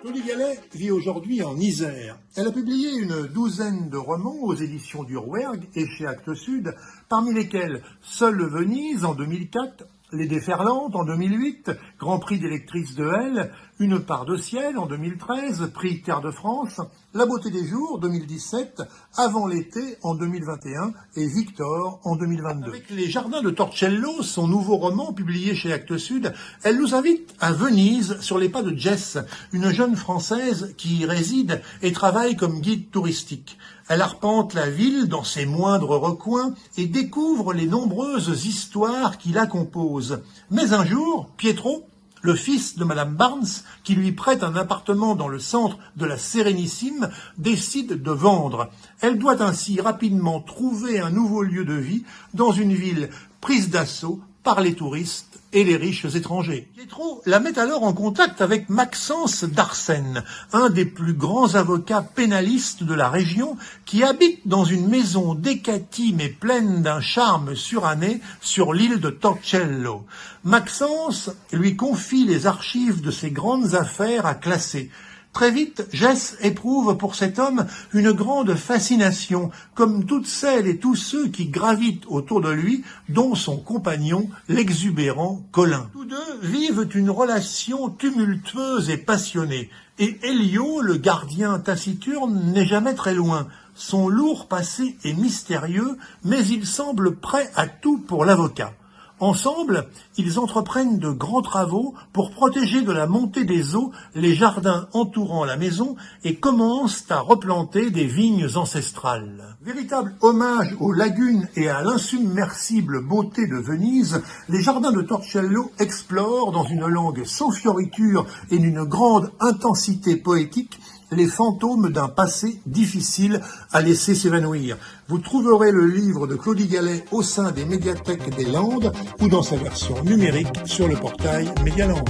Claudie Gallet vit aujourd'hui en Isère. Elle a publié une douzaine de romans aux éditions du Rouergue et chez Actes Sud, parmi lesquels Seule Venise en 2004, Les Déferlantes en 2008, Grand Prix des lectrices de L, Une part de ciel en 2013, Prix Terre de France, La beauté des jours 2017, Avant l'été en 2021 et Victor en 2022. Avec Les jardins de Torcello, son nouveau roman publié chez Actes Sud, elle nous invite à Venise sur les pas de Jess, une jeune Française qui y réside et travaille comme guide touristique. Elle arpente la ville dans ses moindres recoins et découvre les nombreuses histoires qui la composent. Mais un jour, Pietro, le fils de Madame Barnes, qui lui prête un appartement dans le centre de la Sérénissime, décide de vendre. Elle doit ainsi rapidement trouver un nouveau lieu de vie dans une ville prise d'assaut par les touristes et les riches étrangers. Pietro la met alors en contact avec Maxence d'Arsène, un des plus grands avocats pénalistes de la région, qui habite dans une maison décatie mais pleine d'un charme suranné sur l'île de Torcello. Maxence lui confie les archives de ses grandes affaires à classer. Très vite, Jess éprouve pour cet homme une grande fascination, comme toutes celles et tous ceux qui gravitent autour de lui, dont son compagnon, l'exubérant Colin. Tous deux vivent une relation tumultueuse et passionnée, et Elio, le gardien taciturne, n'est jamais très loin. Son lourd passé est mystérieux, mais il semble prêt à tout pour l'avocat. Ensemble, ils entreprennent de grands travaux pour protéger de la montée des eaux les jardins entourant la maison et commencent à replanter des vignes ancestrales. Véritable hommage aux lagunes et à l'insubmersible beauté de Venise, les jardins de Torcello explorent dans une langue sans fioriture et d'une grande intensité poétique les fantômes d'un passé difficile à laisser s'évanouir. Vous trouverez le livre de Claudie Gallet au sein des médiathèques des Landes ou dans sa version numérique sur le portail Médialand.